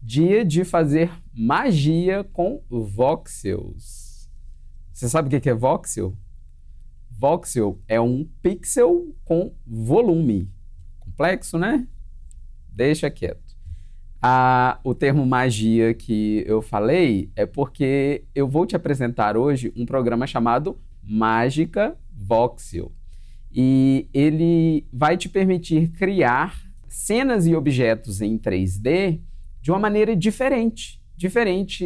Dia de fazer magia com voxels. Você sabe o que é voxel? Voxel é um pixel com volume. Complexo, né? Deixa quieto. O termo magia que eu falei é porque eu vou te apresentar hoje um programa chamado Mágica Voxel. E ele vai te permitir criar cenas e objetos em 3D de uma maneira diferente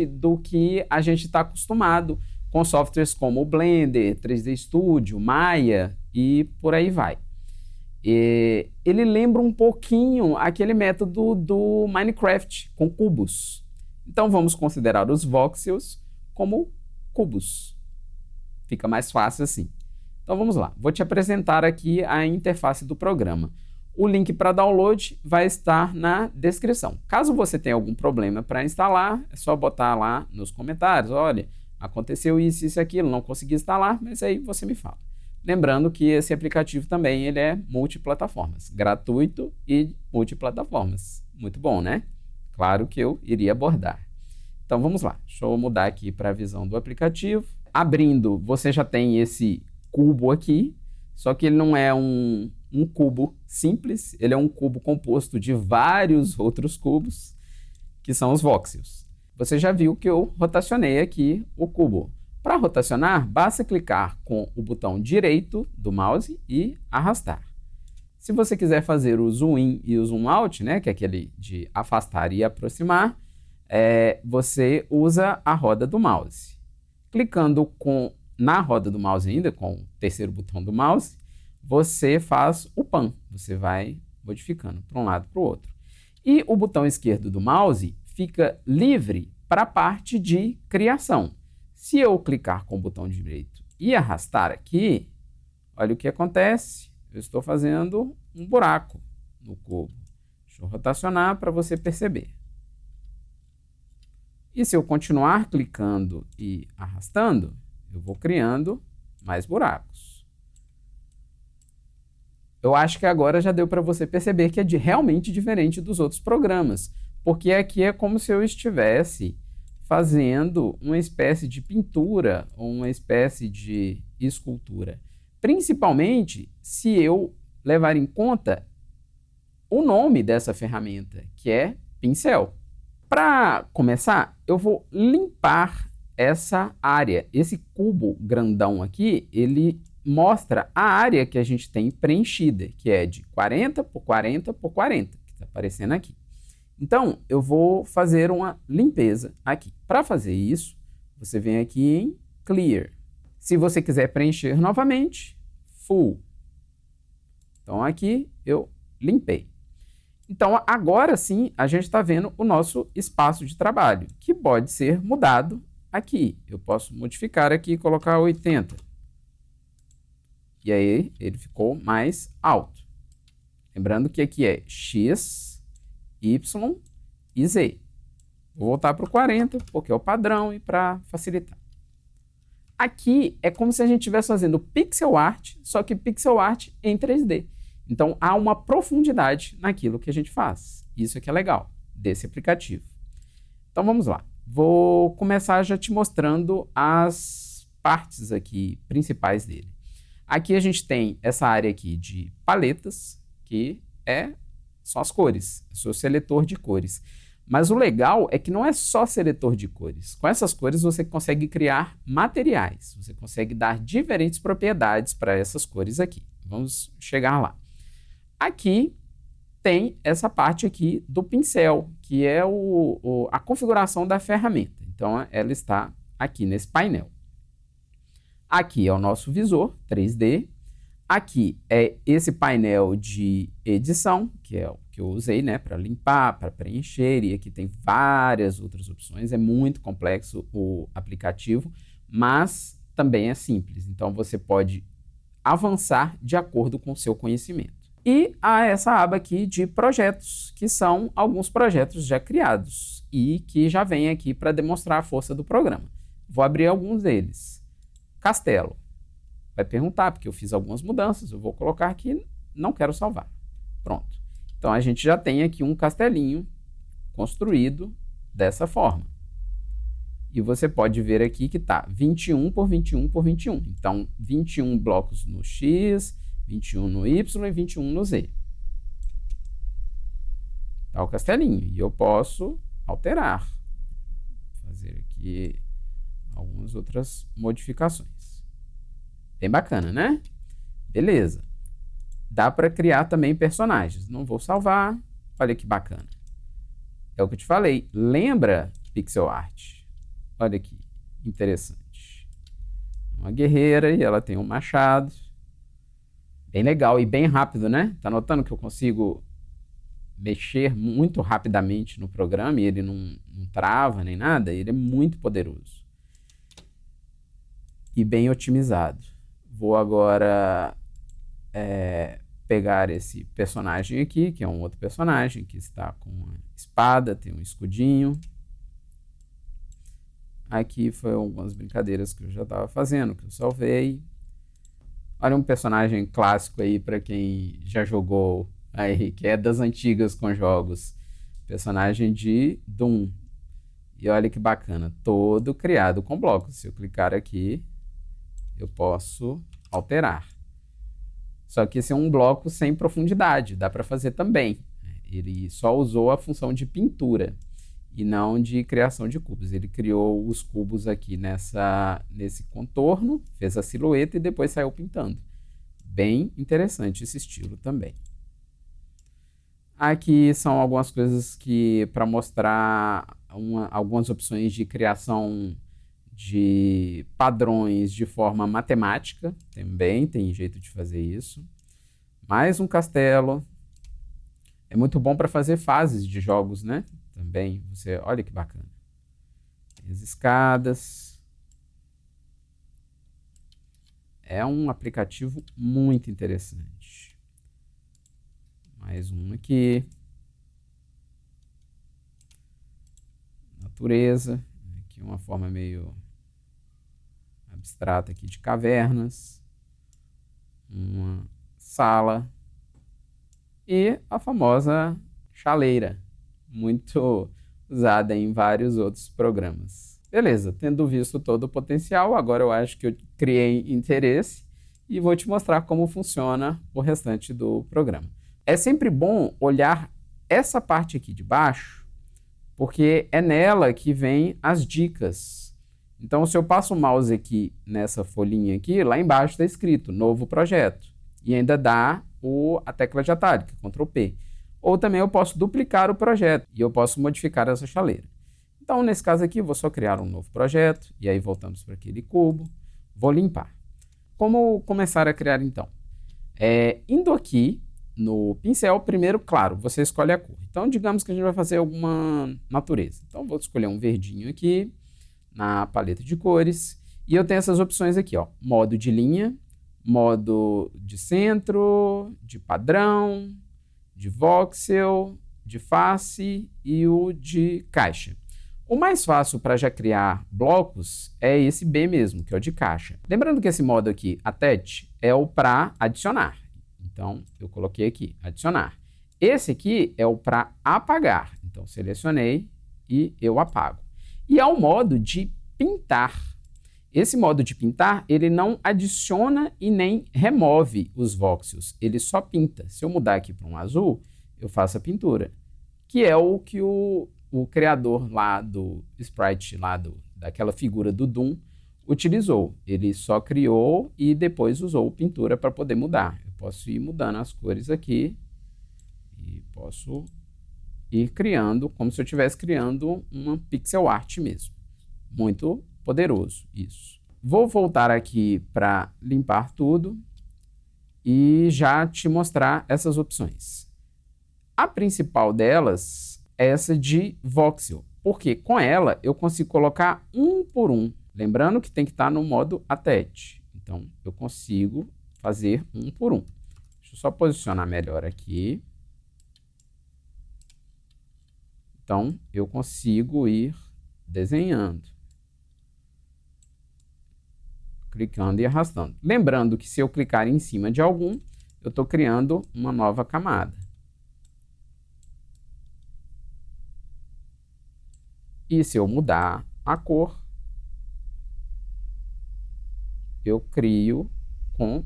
do que a gente está acostumado com softwares como o Blender, 3D Studio, Maya e por aí vai. Ele lembra um pouquinho aquele método do Minecraft com cubos. Então vamos considerar os voxels como cubos. Fica mais fácil assim. Então vamos lá, vou te apresentar aqui a interface do programa. O link para download vai estar na descrição. Caso você tenha algum problema para instalar, é só botar lá nos comentários, olha, aconteceu isso, isso e aquilo, não consegui instalar, mas aí você me fala. Lembrando que esse aplicativo também ele é multiplataformas, gratuito e multiplataformas. Muito bom, né? Claro que eu iria abordar. Então vamos lá, deixa eu mudar aqui para a visão do aplicativo. Abrindo, você já tem esse cubo aqui, só que ele não é um cubo simples, ele é um cubo composto de vários outros cubos, que são os voxels. Você já viu que eu rotacionei aqui o cubo. Para rotacionar, basta clicar com o botão direito do mouse e arrastar. Se você quiser fazer o zoom in e o zoom out, né, que é aquele de afastar e aproximar, você usa a roda do mouse. Clicando na roda do mouse ainda, com o terceiro botão do mouse, você faz o pan. Você vai modificando para um lado para o outro. E o botão esquerdo do mouse fica livre para a parte de criação. Se eu clicar com o botão direito e arrastar aqui, olha o que acontece. Eu estou fazendo um buraco no cubo. Deixa eu rotacionar para você perceber. E se eu continuar clicando e arrastando, eu vou criando mais buracos. Eu acho que agora já deu para você perceber que é realmente diferente dos outros programas, porque aqui é como se eu estivesse fazendo uma espécie de pintura ou uma espécie de escultura. Principalmente se eu levar em conta o nome dessa ferramenta, que é pincel. Para começar, eu vou limpar essa área. Esse cubo grandão aqui, ele mostra a área que a gente tem preenchida, que é de 40 por 40 por 40, que está aparecendo aqui. Então, eu vou fazer uma limpeza aqui. Para fazer isso, você vem aqui em Clear. Se você quiser preencher novamente, Full. Então, aqui eu limpei. Então, agora sim, a gente está vendo o nosso espaço de trabalho, que pode ser mudado aqui. Eu posso modificar aqui e colocar 80. E aí, ele ficou mais alto. Lembrando que aqui é X, Y e Z. Vou voltar para o 40, porque é o padrão e para facilitar. Aqui é como se a gente estivesse fazendo pixel art, só que pixel art em 3D. Então, há uma profundidade naquilo que a gente faz. Isso é que é legal desse aplicativo. Então, vamos lá. Vou começar já te mostrando as partes aqui principais dele. Aqui a gente tem essa área aqui de paletas, que são as cores, o seu seletor de cores. Mas o legal é que não é só seletor de cores. Com essas cores você consegue criar materiais, você consegue dar diferentes propriedades para essas cores aqui. Vamos chegar lá. Aqui tem essa parte aqui do pincel, que é a configuração da ferramenta. Então ela está aqui nesse painel. Aqui é o nosso visor 3D. Aqui é esse painel de edição, que é o que eu usei, né, para limpar, para preencher, e aqui tem várias outras opções. É muito complexo o aplicativo, mas também é simples. Então você pode avançar de acordo com o seu conhecimento. E há essa aba aqui de projetos, que são alguns projetos já criados e que já vem aqui para demonstrar a força do programa. Vou abrir alguns deles. Castelo. Vai perguntar, porque eu fiz algumas mudanças, eu vou colocar aqui, não quero salvar. Pronto. Então a gente já tem aqui um castelinho construído dessa forma. E você pode ver aqui que está 21 por 21 por 21. Então, 21 blocos no X, 21 no Y e 21 no Z. Está o castelinho. E eu posso alterar. Fazer aqui algumas outras modificações. Bem bacana, né? Beleza. Dá para criar também personagens. Não vou salvar. Olha que bacana. É o que eu te falei. Lembra pixel art? Olha aqui, interessante. Uma guerreira e ela tem um machado. Bem legal e bem rápido, né? Tá notando que eu consigo mexer muito rapidamente no programa e ele não trava nem nada? Ele é muito poderoso. E bem otimizado. Vou agora pegar esse personagem aqui, que é um outro personagem que está com uma espada, tem um escudinho. Aqui foi algumas brincadeiras que eu já estava fazendo, que eu salvei. Olha um personagem clássico aí para quem já jogou aí, que é das antigas com jogos. Personagem de Doom. E olha que bacana, todo criado com blocos. Se eu clicar aqui, eu posso alterar. Só que esse é um bloco sem profundidade, dá para fazer também. Ele só usou a função de pintura e não de criação de cubos. Ele criou os cubos aqui nesse contorno, fez a silhueta e depois saiu pintando. Bem interessante esse estilo também. Aqui são algumas coisas que para mostrar algumas opções de criação de padrões de forma matemática. Também tem jeito de fazer isso. Mais um castelo. É muito bom para fazer fases de jogos, né? Também, olha que bacana. Tem as escadas. É um aplicativo muito interessante. Mais um aqui. Natureza. Aqui uma forma meio abstrata aqui de cavernas. Uma sala. E a famosa chaleira, muito usada em vários outros programas. Beleza, tendo visto todo o potencial, agora eu acho que eu criei interesse e vou te mostrar como funciona o restante do programa. É sempre bom olhar essa parte aqui de baixo, porque é nela que vem as dicas. Então, se eu passo o mouse aqui nessa folhinha aqui, lá embaixo está escrito novo projeto e ainda dá a tecla de atalho, que é Ctrl P. Ou também eu posso duplicar o projeto e eu posso modificar essa chaleira. Então, nesse caso aqui, eu vou só criar um novo projeto e aí voltamos para aquele cubo. Vou limpar. Como começar a criar, então? Indo aqui no pincel, primeiro, claro, você escolhe a cor. Então, digamos que a gente vai fazer alguma natureza. Então, vou escolher um verdinho aqui na paleta de cores e eu tenho essas opções aqui, ó, modo de linha, modo de centro, de padrão, de voxel, de face e o de caixa. O mais fácil para já criar blocos é esse B mesmo, que é o de caixa. Lembrando que esse modo aqui, attach, é o para adicionar. Então, eu coloquei aqui, adicionar. Esse aqui é o para apagar. Então, selecionei e eu apago. E é o modo de pintar. Esse modo de pintar, ele não adiciona e nem remove os voxels, ele só pinta. Se eu mudar aqui para um azul, eu faço a pintura, que é o que o criador lá do sprite, daquela figura do Doom, utilizou. Ele só criou e depois usou pintura para poder mudar. Eu posso ir mudando as cores aqui e posso ir criando, como se eu estivesse criando uma pixel art mesmo. Muito poderoso isso. Vou voltar aqui para limpar tudo e já te mostrar essas opções. A principal delas é essa de voxel, porque com ela eu consigo colocar um por um. Lembrando que tem que estar no modo attach. Então eu consigo fazer um por um. Deixa eu só posicionar melhor aqui. Então eu consigo ir desenhando, clicando e arrastando. Lembrando que se eu clicar em cima de algum, eu estou criando uma nova camada. E se eu mudar a cor, eu crio com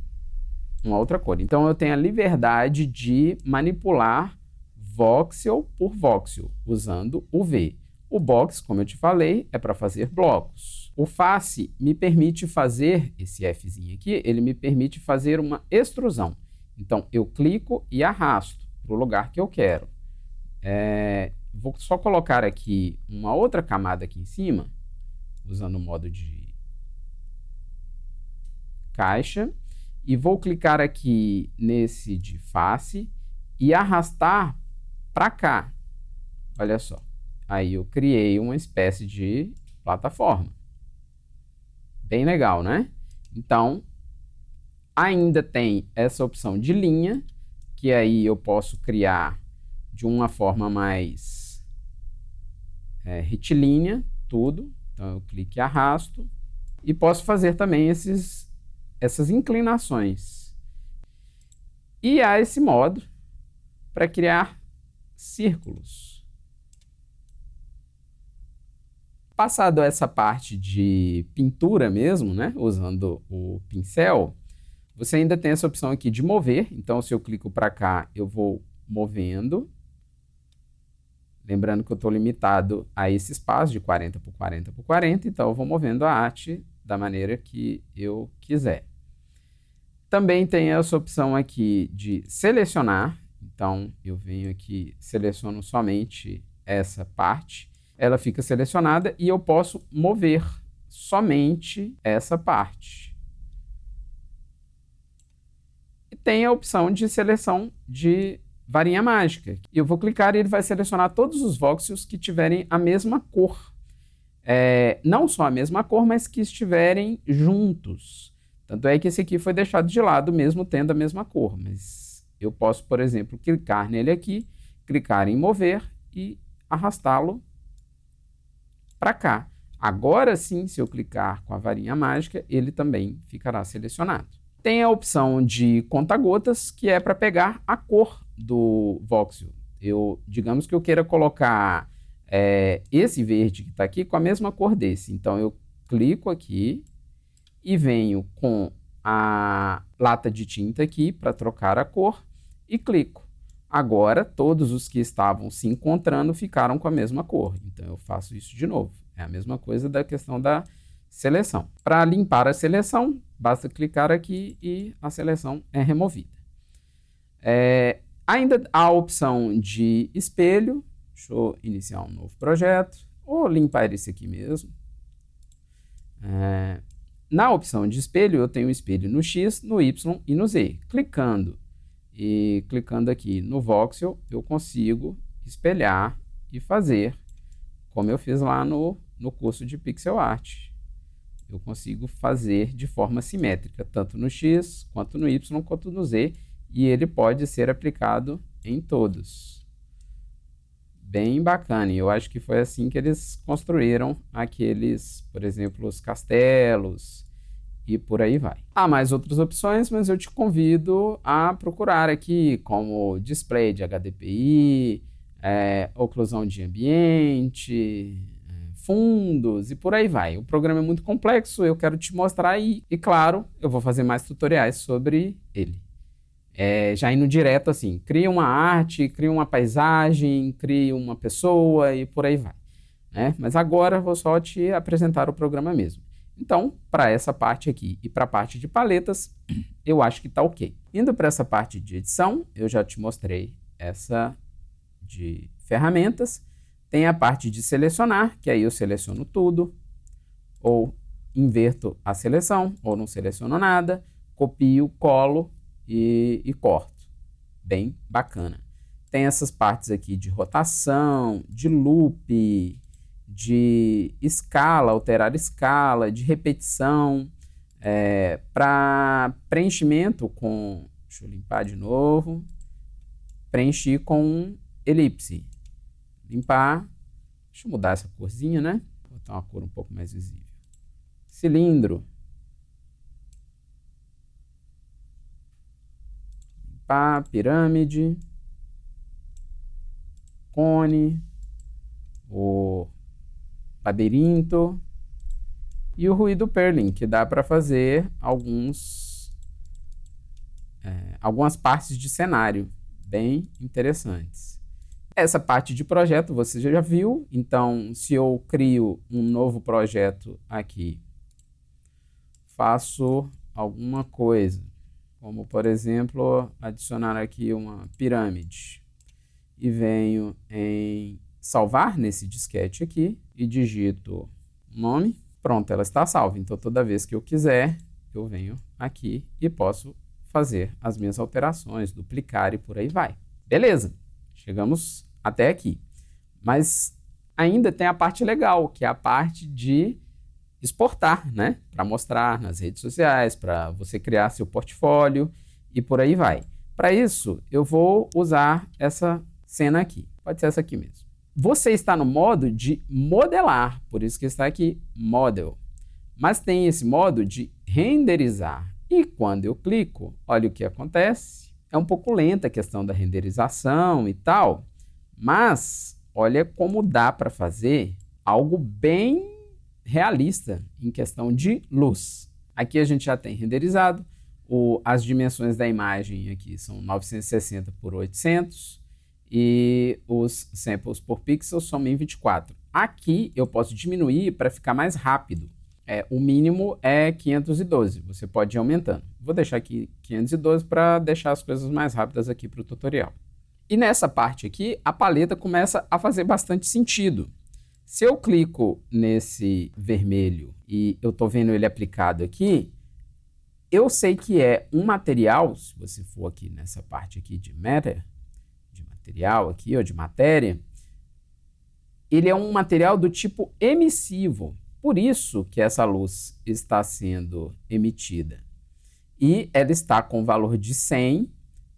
uma outra cor. Então, eu tenho a liberdade de manipular voxel por voxel, usando o V. O box, como eu te falei, é para fazer blocos. O face me permite fazer, esse Fzinho aqui, ele me permite fazer uma extrusão. Então, eu clico e arrasto para o lugar que eu quero. Vou só colocar aqui uma outra camada aqui em cima, usando o modo de caixa, e vou clicar aqui nesse de face e arrastar para cá. Olha só. Aí eu criei uma espécie de plataforma. Bem legal, né? Então, ainda tem essa opção de linha, que aí eu posso criar de uma forma mais retilínea, tudo. Então, eu clico e arrasto. E posso fazer também essas inclinações. E há esse modo para criar círculos. Passado essa parte de pintura mesmo, né, usando o pincel, você ainda tem essa opção aqui de mover. Então, se eu clico para cá, eu vou movendo. Lembrando que eu estou limitado a esse espaço de 40 por 40 por 40, então eu vou movendo a arte da maneira que eu quiser. Também tem essa opção aqui de selecionar. Então, eu venho aqui, seleciono somente essa parte. Ela fica selecionada e eu posso mover somente essa parte. E tem a opção de seleção de varinha mágica. Eu vou clicar e ele vai selecionar todos os voxels que tiverem a mesma cor. Não só a mesma cor, mas que estiverem juntos. Tanto é que esse aqui foi deixado de lado, mesmo tendo a mesma cor. Mas eu posso, por exemplo, clicar nele aqui, clicar em mover e arrastá-lo para cá. Agora sim, se eu clicar com a varinha mágica, ele também ficará selecionado. Tem a opção de conta-gotas, que é para pegar a cor do voxel. Digamos que eu queira colocar esse verde que está aqui com a mesma cor desse. Então, eu clico aqui e venho com a lata de tinta aqui para trocar a cor e clico. Agora, todos os que estavam se encontrando ficaram com a mesma cor. Então, eu faço isso de novo. É a mesma coisa da questão da seleção. Para limpar a seleção, basta clicar aqui e a seleção é removida. Ainda há a opção de espelho. Deixa eu iniciar um novo projeto. Ou limpar esse aqui mesmo. Na opção de espelho, eu tenho o espelho no X, no Y e no Z. Clicando aqui no voxel, eu consigo espelhar e fazer como eu fiz lá no curso de pixel art. Eu consigo fazer de forma simétrica, tanto no X, quanto no Y, quanto no Z, e ele pode ser aplicado em todos. Bem bacana, e eu acho que foi assim que eles construíram aqueles, por exemplo, os castelos, e por aí vai. Há mais outras opções, mas eu te convido a procurar aqui, como display de HDPI, oclusão de ambiente, fundos e por aí vai. O programa é muito complexo, eu quero te mostrar e claro, eu vou fazer mais tutoriais sobre ele. Já indo direto assim, cria uma arte, cria uma paisagem, cria uma pessoa e por aí vai. Mas agora eu vou só te apresentar o programa mesmo. Então, para essa parte aqui e para a parte de paletas, eu acho que está ok. Indo para essa parte de edição, eu já te mostrei essa de ferramentas. Tem a parte de selecionar, que aí eu seleciono tudo, ou inverto a seleção, ou não seleciono nada, copio, colo e corto. Bem bacana. Tem essas partes aqui de rotação, de loop, de escala, alterar escala, de repetição, para preenchimento com... Deixa eu limpar de novo. Preencher com elipse. Limpar. Deixa eu mudar essa corzinha, né? Vou botar uma cor um pouco mais visível. Cilindro. Limpar, pirâmide. Cone. O labirinto, e o ruído Perlin, que dá para fazer algumas partes de cenário bem interessantes. Essa parte de projeto você já viu, então se eu crio um novo projeto aqui, faço alguma coisa, como por exemplo adicionar aqui uma pirâmide, e venho em salvar nesse disquete aqui e digito o nome, pronto, ela está salva. Então toda vez que eu quiser, eu venho aqui e posso fazer as minhas alterações, duplicar e por aí vai. Beleza, chegamos até aqui. Mas ainda tem a parte legal, que é a parte de exportar, né? Para mostrar nas redes sociais, para você criar seu portfólio e por aí vai. Para isso, eu vou usar essa cena aqui. Pode ser essa aqui mesmo. Você está no modo de modelar, por isso que está aqui Model. Mas tem esse modo de renderizar. E quando eu clico, olha o que acontece. É um pouco lenta a questão da renderização e tal, mas olha como dá para fazer algo bem realista em questão de luz. Aqui a gente já tem renderizado, as dimensões da imagem aqui são 960 por 800 e os samples por pixel são 1024. Aqui eu posso diminuir para ficar mais rápido. O mínimo é 512, você pode ir aumentando. Vou deixar aqui 512 para deixar as coisas mais rápidas aqui para o tutorial. E nessa parte aqui, a paleta começa a fazer bastante sentido. Se eu clico nesse vermelho e eu estou vendo ele aplicado aqui, eu sei que é um material, se você for aqui nessa parte aqui de matter, de material aqui, ou de matéria, ele é um material do tipo emissivo. Por isso que essa luz está sendo emitida. E ela está com o valor de 100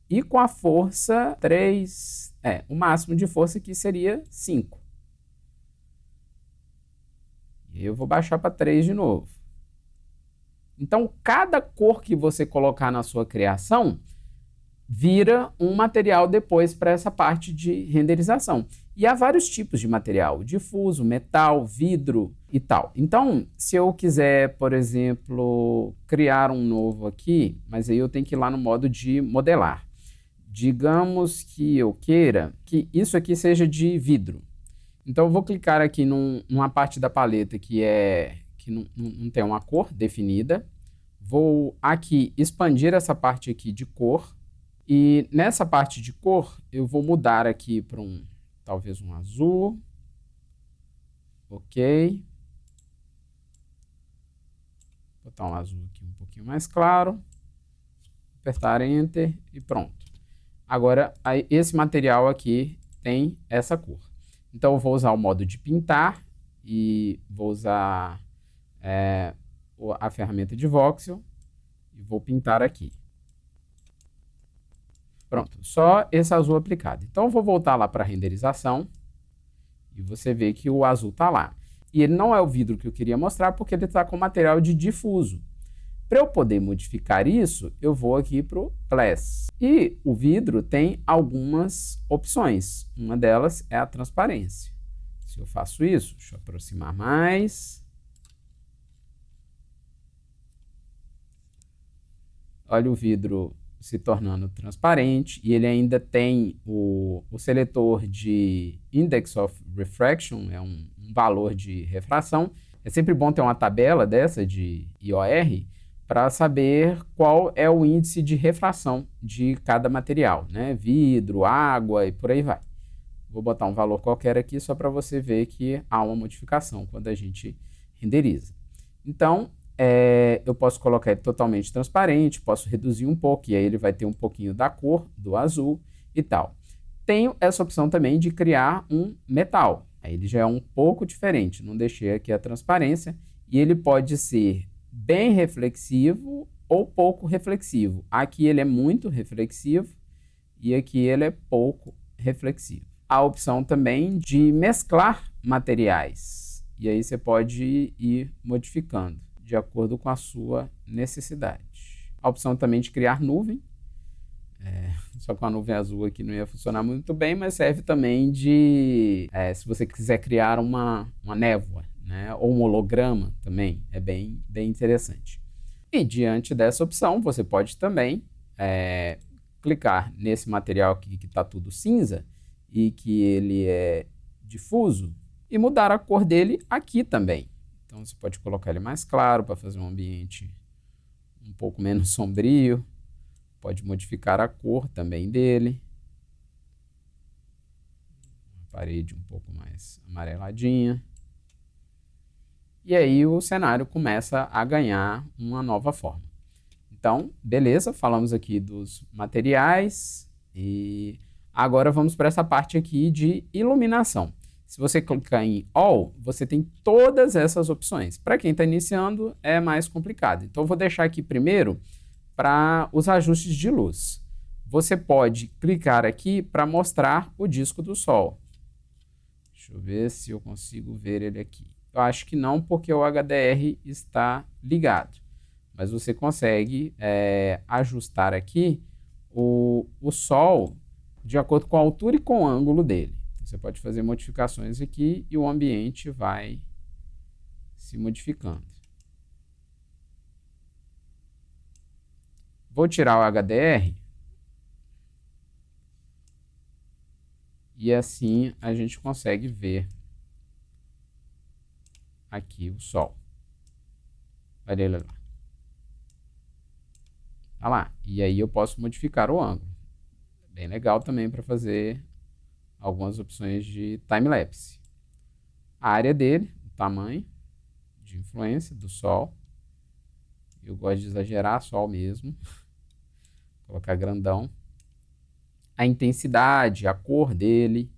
e com a força 3, o máximo de força aqui seria 5. E eu vou baixar para 3 de novo. Então, cada cor que você colocar na sua criação vira um material depois para essa parte de renderização. E há vários tipos de material, difuso, metal, vidro e tal. Então, se eu quiser, por exemplo, criar um novo aqui, mas aí eu tenho que ir lá no modo de modelar. Digamos que eu queira que isso aqui seja de vidro. Então, eu vou clicar aqui numa parte da paleta que não tem uma cor definida. Vou aqui expandir essa parte aqui de cor. E nessa parte de cor, eu vou mudar aqui para talvez um azul. Ok. Vou botar um azul aqui um pouquinho mais claro. Apertar Enter e pronto. Agora, esse material aqui tem essa cor. Então, eu vou usar o modo de pintar e vou usar a ferramenta de voxel e vou pintar aqui. Pronto, só esse azul aplicado. Então, eu vou voltar lá para a renderização e você vê que o azul está lá. E ele não é o vidro que eu queria mostrar porque ele está com material de difuso. Para eu poder modificar isso, eu vou aqui para o Class. E o vidro tem algumas opções. Uma delas é a transparência. Se eu faço isso, deixa eu aproximar mais. Olha o vidro se tornando transparente e ele ainda tem o seletor de Index of Refraction, é um valor de refração. É sempre bom ter uma tabela dessa de IOR para saber qual é o índice de refração de cada material, né? Vidro, água e por aí vai. Vou botar um valor qualquer aqui só para você ver que há uma modificação quando a gente renderiza. Então, eu posso colocar ele totalmente transparente, posso reduzir um pouco, e aí ele vai ter um pouquinho da cor do azul e tal. Tenho essa opção também de criar um metal. Aí ele já é um pouco diferente, não deixei aqui a transparência, e ele pode ser bem reflexivo ou pouco reflexivo. Aqui ele é muito reflexivo e aqui ele é pouco reflexivo. A opção também de mesclar materiais, e aí você pode ir modificando de acordo com a sua necessidade. A opção também de criar nuvem, só com a nuvem azul aqui não ia funcionar muito bem, mas serve também de, se você quiser criar uma névoa, né? Ou um holograma também, é bem interessante. E diante dessa opção, você pode também clicar nesse material aqui que está tudo cinza e que ele é difuso e mudar a cor dele aqui também. Então você pode colocar ele mais claro para fazer um ambiente um pouco menos sombrio. Pode modificar a cor também dele. Uma parede um pouco mais amareladinha. E aí o cenário começa a ganhar uma nova forma. Então, beleza, falamos aqui dos materiais e agora vamos para essa parte aqui de iluminação. Se você clicar em All, você tem todas essas opções. Para quem está iniciando, é mais complicado. Então, eu vou deixar aqui primeiro para os ajustes de luz. Você pode clicar aqui para mostrar o disco do Sol. Deixa eu ver se eu consigo ver ele aqui. Eu acho que não, porque o HDR está ligado. Mas você consegue ajustar aqui o Sol de acordo com a altura e com o ângulo dele. Você pode fazer modificações aqui e o ambiente vai se modificando. Vou tirar o HDR. E assim a gente consegue ver aqui o Sol. Olha lá. Olha lá. E aí eu posso modificar o ângulo. Bem legal também para fazer algumas opções de time-lapse. A área dele, o tamanho de influência do Sol. Eu gosto de exagerar Sol mesmo. Colocar grandão. A intensidade, a cor dele.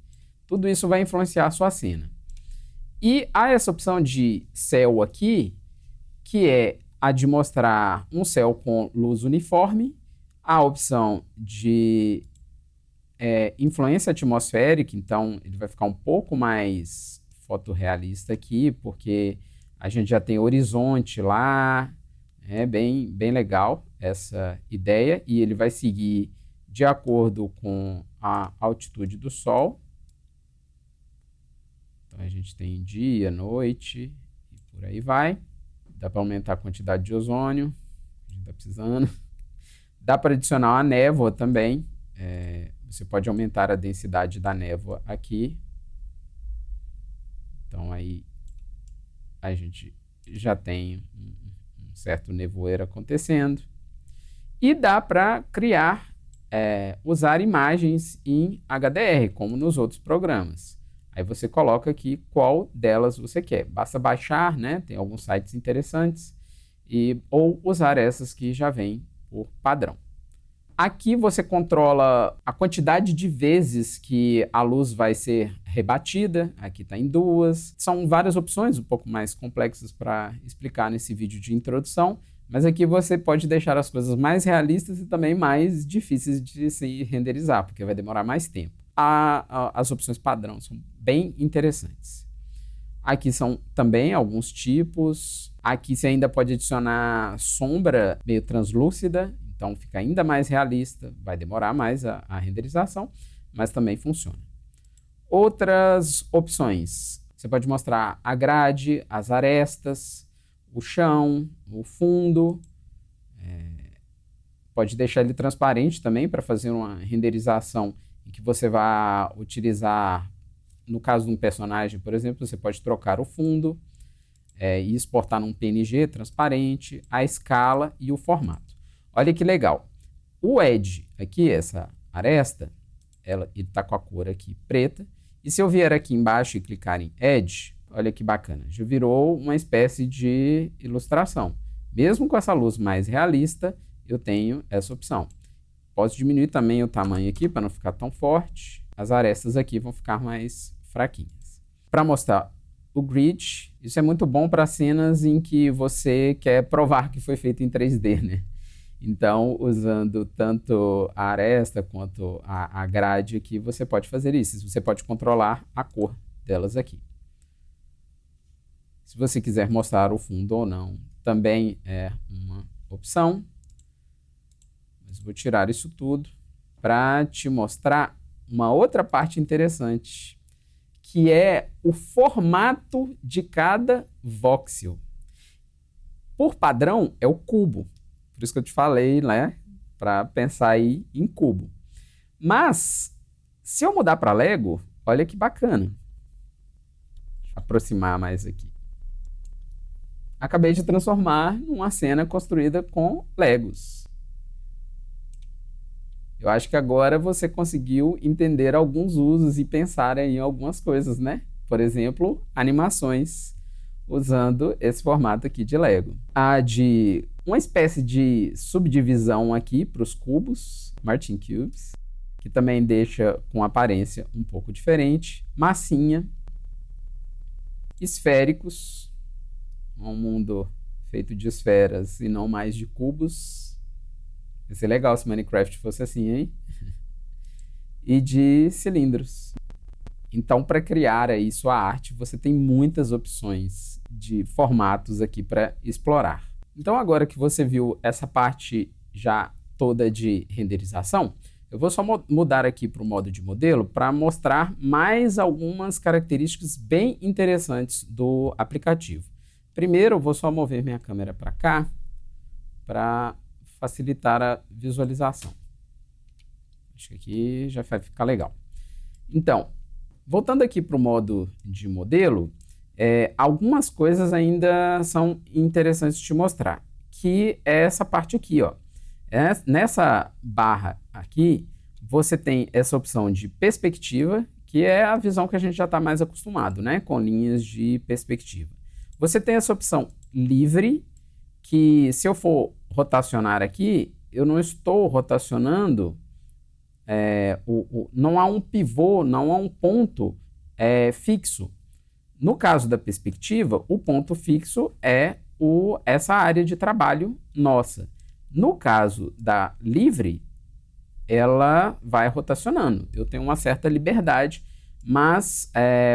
Tudo isso vai influenciar a sua cena. E há essa opção de céu aqui, que é a de mostrar um céu com luz uniforme. A opção de influência atmosférica, então ele vai ficar um pouco mais fotorrealista aqui, porque a gente já tem horizonte lá. É bem legal essa ideia, e ele vai seguir de acordo com a altitude do Sol. Então a gente tem dia, noite e por aí vai. Dá para aumentar a quantidade de ozônio que a gente está precisando. Dá para adicionar uma névoa também. Você pode aumentar a densidade da névoa aqui. Então aí a gente já tem um certo nevoeiro acontecendo. E dá para criar, usar imagens em HDR, como nos outros programas. Aí você coloca aqui qual delas você quer. Basta baixar, né? Tem alguns sites interessantes. Ou usar essas que já vêm por padrão. Aqui você controla a quantidade de vezes que a luz vai ser rebatida. Aqui está em 2. São várias opções, um pouco mais complexas para explicar nesse vídeo de introdução. Mas aqui você pode deixar as coisas mais realistas e também mais difíceis de se renderizar, porque vai demorar mais tempo. As opções padrão são bem interessantes. Aqui são também alguns tipos. Aqui você ainda pode adicionar sombra meio translúcida, então fica ainda mais realista. Vai demorar mais a renderização, mas também funciona. Outras opções. Você pode mostrar a grade, as arestas, o chão, o fundo. Pode deixar ele transparente também para fazer uma renderização em que você vai utilizar, no caso de um personagem, por exemplo, você pode trocar o fundo e exportar num PNG transparente, a escala e o formato. Olha que legal. O Edge aqui, essa aresta, ele está com a cor aqui preta. E se eu vier aqui embaixo e clicar em Edge, olha que bacana, já virou uma espécie de ilustração. Mesmo com essa luz mais realista, eu tenho essa opção. Posso diminuir também o tamanho aqui para não ficar tão forte. As arestas aqui vão ficar mais fraquinhas. Para mostrar o grid, isso é muito bom para cenas em que você quer provar que foi feito em 3D, né? Então, usando tanto a aresta quanto a grade aqui, você pode fazer isso. Você pode controlar a cor delas aqui. Se você quiser mostrar o fundo ou não, também é uma opção. Mas vou tirar isso tudo para te mostrar uma outra parte interessante, que é o formato de cada voxel. Por padrão, é o cubo. Por isso que eu te falei, né, para pensar aí em cubo. Mas, se eu mudar para Lego, olha que bacana. Deixa eu aproximar mais aqui. Acabei de transformar numa cena construída com Legos. Eu acho que agora você conseguiu entender alguns usos e pensar em algumas coisas, né? Por exemplo, animações usando esse formato aqui de Lego. Há de uma espécie de subdivisão aqui para os cubos, Martin Cubes, que também deixa com aparência um pouco diferente. Massinha, esféricos, um mundo feito de esferas e não mais de cubos. Ia ser legal se Minecraft fosse assim, hein? E de cilindros. Então, para criar aí sua arte, você tem muitas opções de formatos aqui para explorar. Então, agora que você viu essa parte já toda de renderização, eu vou só mudar aqui para o modo de modelo para mostrar mais algumas características bem interessantes do aplicativo. Primeiro, eu vou só mover minha câmera para cá para facilitar a visualização. Acho que aqui já vai ficar legal. Então, voltando aqui para o modo de modelo, algumas coisas ainda são interessantes de te mostrar, que é essa parte aqui, ó. Nessa barra aqui, você tem essa opção de perspectiva, que é a visão que a gente já está mais acostumado, né? Com linhas de perspectiva. Você tem essa opção livre, que se eu for rotacionar aqui, eu não estou rotacionando, não há um pivô, não há um ponto fixo. No caso da perspectiva, o ponto fixo é essa área de trabalho nossa. No caso da livre, ela vai rotacionando. Eu tenho uma certa liberdade, mas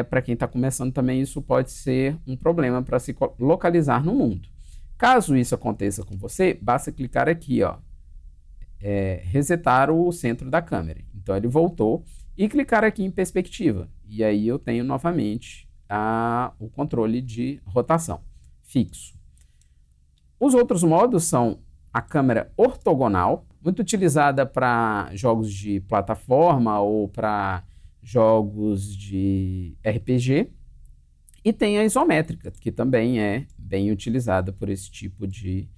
para quem está começando também isso pode ser um problema para se localizar no mundo. Caso isso aconteça com você, basta clicar aqui, ó, resetar o centro da câmera. Então ele voltou e clicar aqui em perspectiva. E aí eu tenho novamente o controle de rotação fixo. Os outros modos são a câmera ortogonal, muito utilizada para jogos de plataforma ou para jogos de RPG. E tem a isométrica, que também é bem utilizada por esse tipo de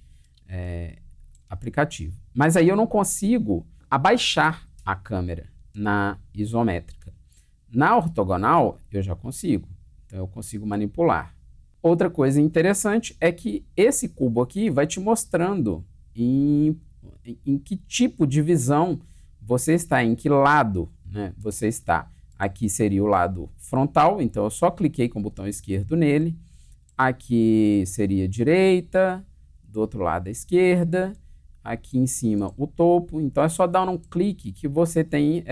aplicativo. Mas aí eu não consigo abaixar a câmera na isométrica. Na ortogonal, eu já consigo. Então, eu consigo manipular. Outra coisa interessante é que esse cubo aqui vai te mostrando em que tipo de visão você está, em que lado, né, você está. Aqui seria o lado frontal, então eu só cliquei com o botão esquerdo nele. Aqui seria direita, do outro lado a esquerda, aqui em cima o topo. Então é só dar um clique que você tem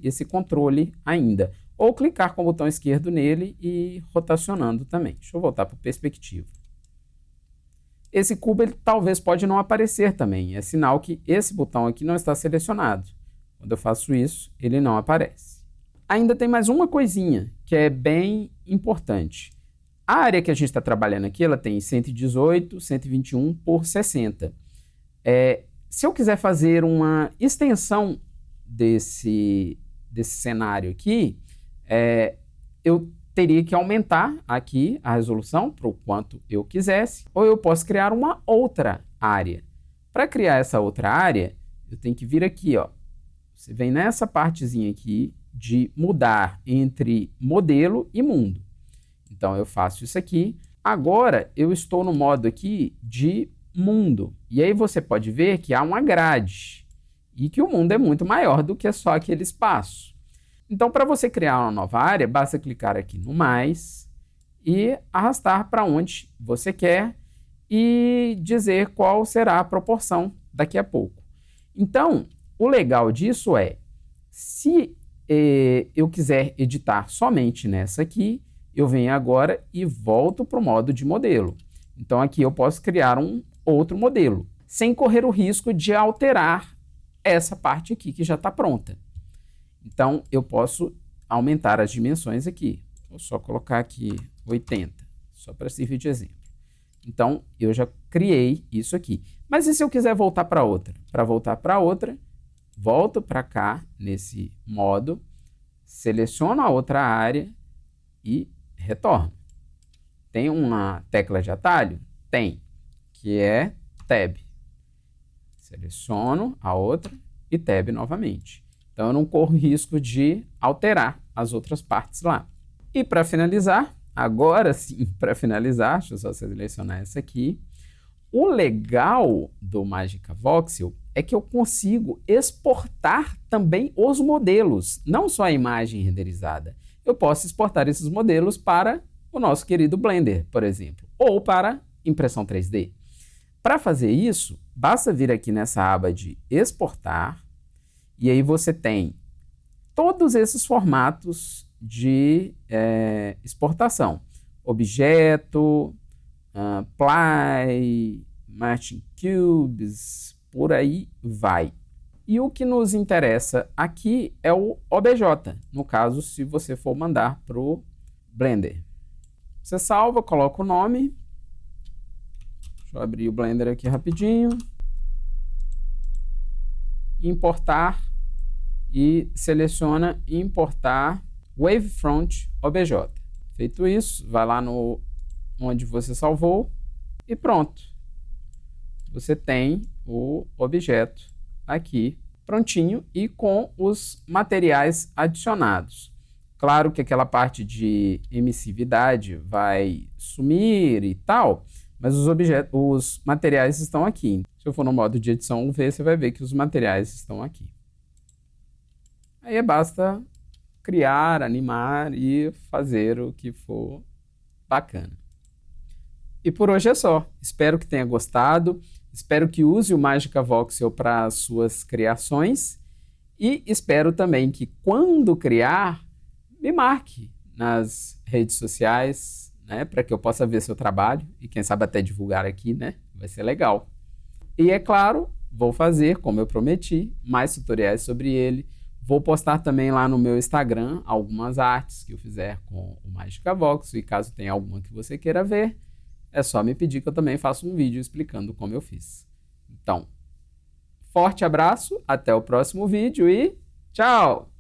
esse controle ainda. Ou clicar com o botão esquerdo nele e rotacionando também. Deixa eu voltar para perspectiva. Esse cubo ele talvez pode não aparecer também. É sinal que esse botão aqui não está selecionado. Quando eu faço isso, ele não aparece. Ainda tem mais uma coisinha que é bem importante. A área que a gente está trabalhando aqui, ela tem 118, 121 por 60. Se eu quiser fazer uma extensão desse cenário aqui, eu teria que aumentar aqui a resolução para o quanto eu quisesse, ou eu posso criar uma outra área. Para criar essa outra área, eu tenho que vir aqui, ó. Você vem nessa partezinha aqui de mudar entre modelo e mundo. Então, eu faço isso aqui. Agora, eu estou no modo aqui de mundo. E aí você pode ver que há uma grade e que o mundo é muito maior do que só aquele espaço. Então, para você criar uma nova área, basta clicar aqui no mais e arrastar para onde você quer e dizer qual será a proporção daqui a pouco. Então, o legal disso é, se eu quiser editar somente nessa aqui, eu venho agora e volto para o modo de modelo. Então, aqui eu posso criar um outro modelo, sem correr o risco de alterar essa parte aqui que já está pronta. Então, eu posso aumentar as dimensões aqui. Vou só colocar aqui 80, só para servir de exemplo. Então, eu já criei isso aqui. Mas e se eu quiser voltar para outra? Para voltar para outra, volto para cá, nesse modo, seleciono a outra área e retorno. Tem uma tecla de atalho? Tem, que é Tab. Seleciono a outra e Tab novamente. Então, eu não corro risco de alterar as outras partes lá. E para finalizar, agora sim, para finalizar, deixa eu só selecionar essa aqui. O legal do Magica Voxel é que eu consigo exportar também os modelos, não só a imagem renderizada. Eu posso exportar esses modelos para o nosso querido Blender, por exemplo, ou para impressão 3D. Para fazer isso, basta vir aqui nessa aba de exportar, e aí você tem todos esses formatos de exportação. Objeto, Ply, Martin Cubes, por aí vai. E o que nos interessa aqui é o OBJ, no caso, se você for mandar para o Blender. Você salva, coloca o nome. Deixa eu abrir o Blender aqui rapidinho. Importar e seleciona importar Wavefront OBJ. Feito isso, vai lá no onde você salvou e pronto. Você tem o objeto aqui prontinho e com os materiais adicionados. Claro que aquela parte de emissividade vai sumir e tal, mas os materiais estão aqui. Se eu for no modo de edição UV, você vai ver que os materiais estão aqui. Aí basta criar, animar e fazer o que for bacana. E por hoje é só. Espero que tenha gostado. Espero que use o Magica Voxel para as suas criações. E espero também que quando criar, me marque nas redes sociais, né, para que eu possa ver seu trabalho e quem sabe até divulgar aqui, né? Vai ser legal. E é claro, vou fazer, como eu prometi, mais tutoriais sobre ele. Vou postar também lá no meu Instagram algumas artes que eu fizer com o Magica Voxel, e caso tenha alguma que você queira ver, é só me pedir que eu também faça um vídeo explicando como eu fiz. Então, forte abraço, até o próximo vídeo e tchau!